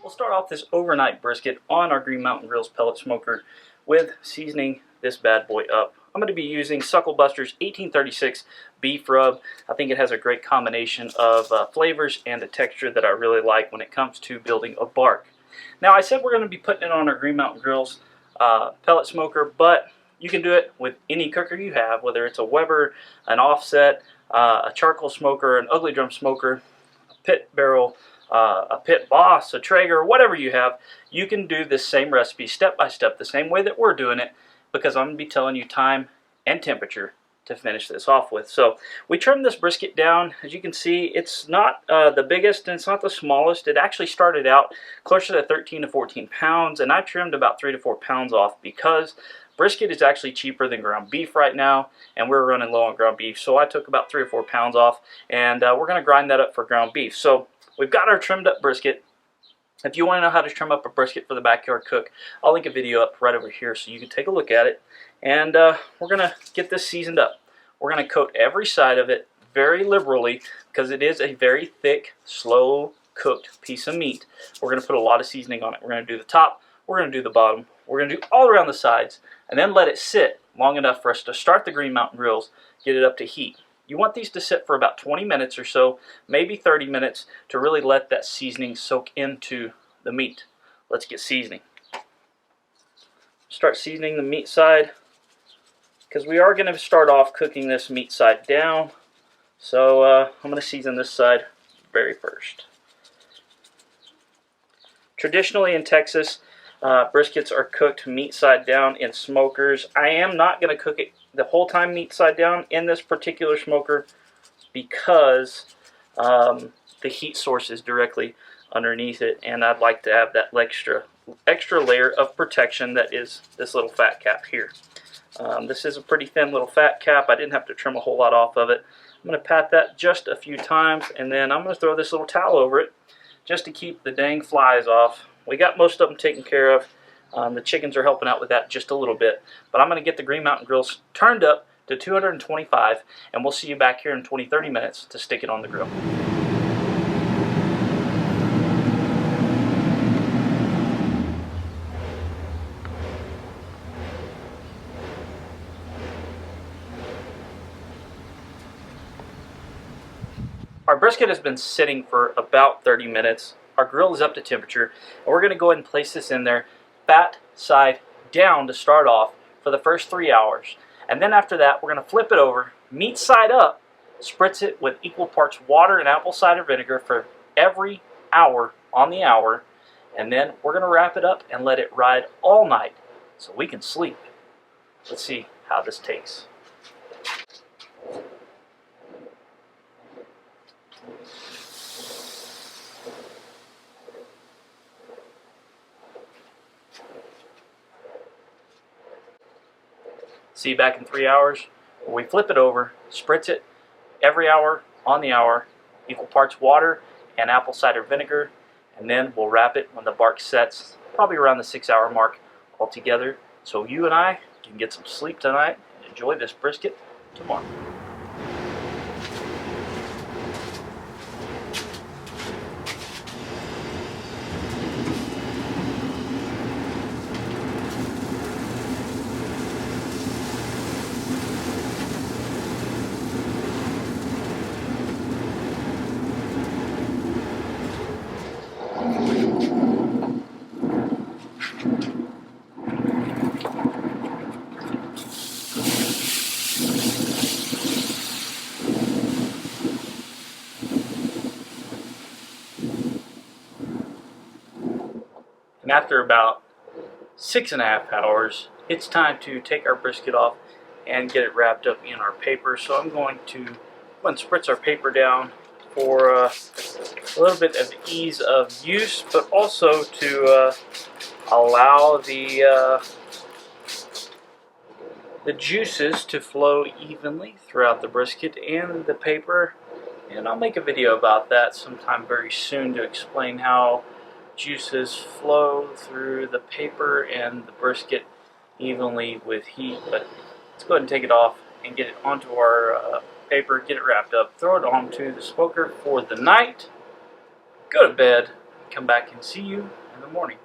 We'll start off this overnight brisket on our Green Mountain Grill's pellet smoker with seasoning this bad boy up. I'm going to be using Suckle Buster's 1836 beef rub. I think it has a great combination of flavors and a texture that I really like when it comes to building a bark. Now I said we're going to be putting it on our Green Mountain Grill's pellet smoker, but you can do it with any cooker you have, whether it's a Weber, an offset, a charcoal smoker, an ugly drum smoker, a pit barrel, a Pit Boss, a Traeger, whatever you have. You can do this same recipe step by step the same way that we're doing it, because I'm going to be telling you time and temperature to finish this off with. So we trimmed this brisket down. As you can see, it's not the biggest and it's not the smallest. It actually started out closer to 13 to 14 pounds, and I trimmed about 3 to 4 pounds off because brisket is actually cheaper than ground beef right now, and we're running low on ground beef. So I took about 3 or 4 pounds off, and we're going to grind that up for ground beef. So we've got our trimmed up brisket. If you want to know how to trim up a brisket for the backyard cook, I'll link a video up right over here so you can take a look at it. And we're going to get this seasoned up. We're going to coat every side of it very liberally because it is a very thick, slow cooked piece of meat. We're going to put a lot of seasoning on it. We're going to do the top, we're going to do the bottom, we're going to do all around the sides, and then let it sit long enough for us to start the Green Mountain Grills, get it up to heat. You want these to sit for about 20 minutes or so, maybe 30 minutes, to really let that seasoning soak into the meat. Let's get seasoning. Start seasoning the meat side, because we are going to start off cooking this meat side down. So I'm going to season this side very first. Traditionally in Texas, briskets are cooked meat side down in smokers. I am not going to cook it the whole time meat side down in this particular smoker because the heat source is directly underneath it, and I'd like to have that extra layer of protection that is this little fat cap here. This is a pretty thin little fat cap. I didn't have to trim a whole lot off of it. I'm going to pat that just a few times, and then I'm going to throw this little towel over it just to keep the dang flies off. We got most of them taken care of. The chickens are helping out with that just a little bit. But I'm going to get the Green Mountain Grills turned up to 225, and we'll see you back here in 20-30 minutes to stick it on the grill. Our brisket has been sitting for about 30 minutes. Our grill is up to temperature, and we're going to go ahead and place this in there fat side down to start off for the first 3 hours. And then after that, we're going to flip it over, meat side up, spritz it with equal parts water and apple cider vinegar for every hour on the hour, and then we're going to wrap it up and let it ride all night so we can sleep. Let's see how this tastes. See you back in 3 hours. We flip it over, spritz it every hour on the hour, equal parts water and apple cider vinegar, and then we'll wrap it when the bark sets, probably around the 6 hour mark altogether, so you and I can get some sleep tonight and enjoy this brisket tomorrow. And after about 6.5 hours, it's time to take our brisket off and get it wrapped up in our paper. So I'm going to spritz our paper down for a little bit of ease of use, but also to allow the juices to flow evenly throughout the brisket and the paper. And I'll make a video about that sometime very soon to explain how juices flow through the paper and the brisket evenly with heat. But let's go ahead and take it off and get it onto our paper, get it wrapped up, throw it onto the smoker for the night, go to bed, come back and see you in the morning.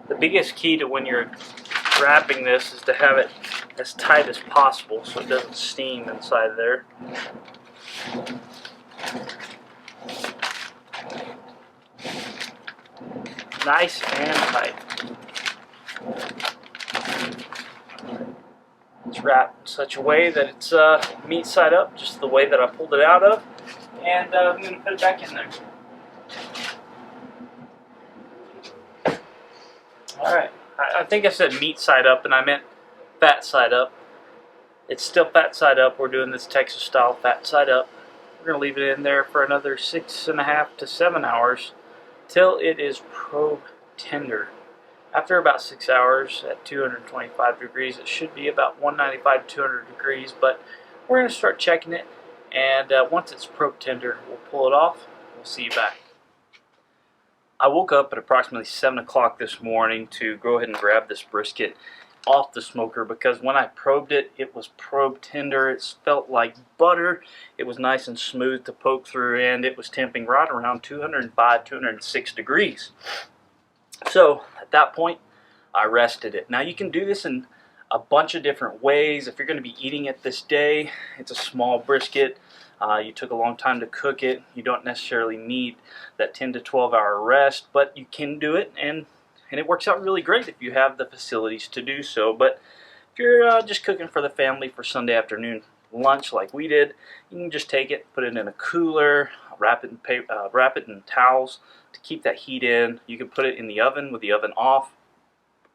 The biggest key to when you're wrapping this is to have it as tight as possible so it doesn't steam inside there. Nice and tight. It's wrapped in such a way that it's meat side up, just the way that I pulled it out of, and I'm going to put it back in there. Alright, I think I said meat side up and I meant fat side up. It's still fat side up. We're doing this Texas style fat side up. We're going to leave it in there for another 6.5 to 7 hours till it is probe tender. After about 6 hours at 225 degrees, it should be about 195 to 200 degrees, but we're going to start checking it, and once it's probe tender, we'll pull it off. We'll see you back. I woke up at approximately 7 o'clock this morning to go ahead and grab this brisket off the smoker because when I probed it, it was probe tender. It felt like butter. It was nice and smooth to poke through, and it was temping right around 205, 206 degrees. So at that point, I rested it. Now you can do this in a bunch of different ways. If you're going to be eating it this day, it's a small brisket. You took a long time to cook it. You don't necessarily need that 10 to 12 hour rest, but you can do it, and it works out really great if you have the facilities to do so. But if you're just cooking for the family for Sunday afternoon lunch like we did, you can just take it, put it in a cooler, wrap it in towels to keep that heat in. You can put it in the oven with the oven off,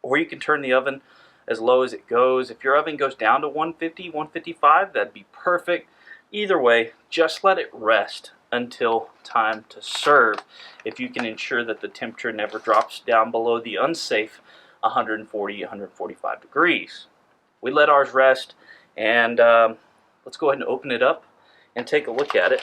or you can turn the oven as low as it goes. If your oven goes down to 150, 155, that'd be perfect. Either way, just let it rest until time to serve if you can ensure that the temperature never drops down below the unsafe 140, 145 degrees. We let ours rest, and let's go ahead and open it up and take a look at it.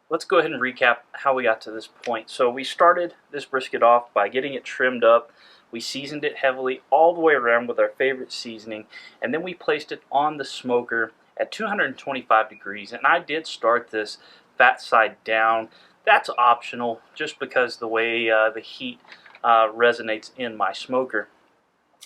Let's go ahead and recap how we got to this point. So we started this brisket off by getting it trimmed up. We seasoned it heavily all the way around with our favorite seasoning, and then we placed it on the smoker at 225 degrees. And I did start this fat side down. That's optional, just because the way the heat resonates in my smoker.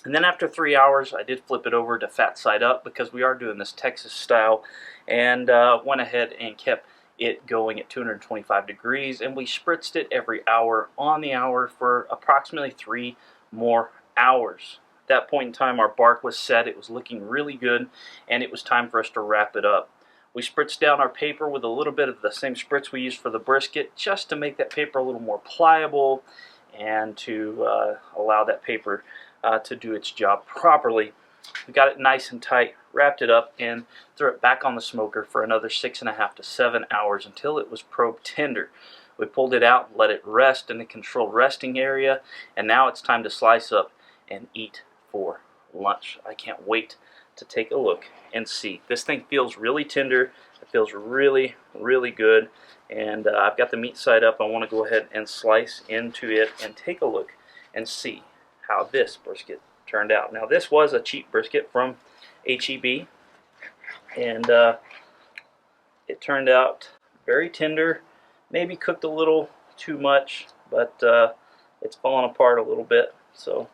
And then after 3 hours, I did flip it over to fat side up because we are doing this Texas style, and went ahead and kept it going at 225 degrees, and we spritzed it every hour on the hour for approximately 3 more hours. At that point in time, our bark was set. It was looking really good, and it was time for us to wrap it up. We spritzed down our paper with a little bit of the same spritz we used for the brisket, just to make that paper a little more pliable and to allow that paper to do its job properly. We got it nice and tight, wrapped it up, and threw it back on the smoker for another 6.5 to 7 hours until it was probe tender. We pulled it out, let it rest in the controlled resting area, and now it's time to slice up and eat for lunch. I can't wait to take a look and see. This thing feels really tender. It feels really, really good, and I've got the meat side up. I want to go ahead and slice into it and take a look and see how this brisket turned out. Now, this was a cheap brisket from HEB, and it turned out very tender, maybe cooked a little too much, but it's fallen apart a little bit. So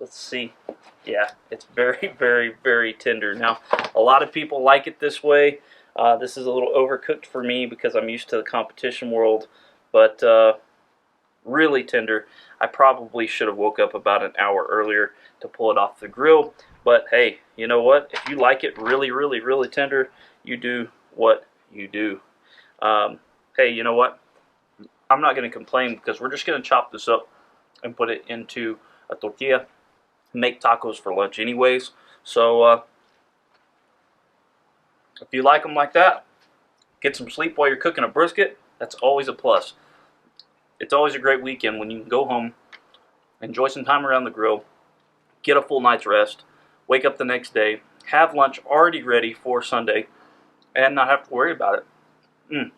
let's see. Yeah, it's very, very, very tender. Now, a lot of people like it this way. This is a little overcooked for me because I'm used to the competition world, but really tender. I probably should have woke up about an hour earlier to pull it off the grill, but hey, you know what? If you like it really, really, really tender, you do what you do. Hey, you know what? I'm not going to complain because we're just going to chop this up and put it into a tortilla. Make tacos for lunch anyways. So if you like them like that, get some sleep while you're cooking a brisket. That's always a plus. It's always a great weekend when you can go home, enjoy some time around the grill, get a full night's rest, wake up the next day, have lunch already ready for Sunday, and not have to worry about it. And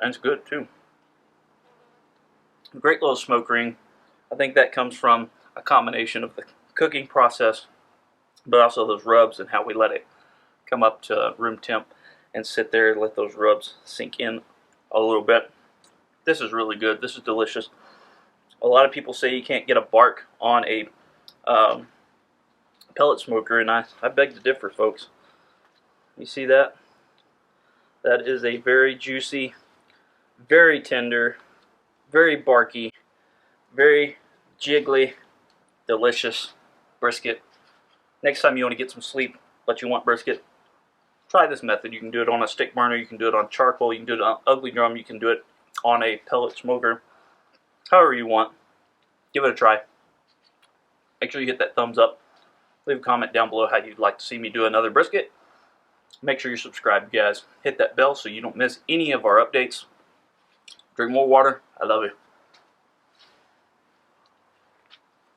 it's good too. Great little smoke ring. I think that comes from a combination of the cooking process, but also those rubs and how we let it come up to room temp and sit there and let those rubs sink in a little bit. This is really good. This is delicious. A lot of people say you can't get a bark on a pellet smoker, and I beg to differ, folks. You see that? That is a very juicy, very tender, very barky, very jiggly, delicious brisket. Next time you want to get some sleep but you want brisket, try this method. You can do it on a stick burner, you can do it on charcoal, you can do it on ugly drum, you can do it on a pellet smoker. However you want, give it a try. Make sure you hit that thumbs up. Leave a comment down below how you'd like to see me do another brisket. Make sure you're subscribed, guys. Hit that bell so you don't miss any of our updates. Drink more water. I love you.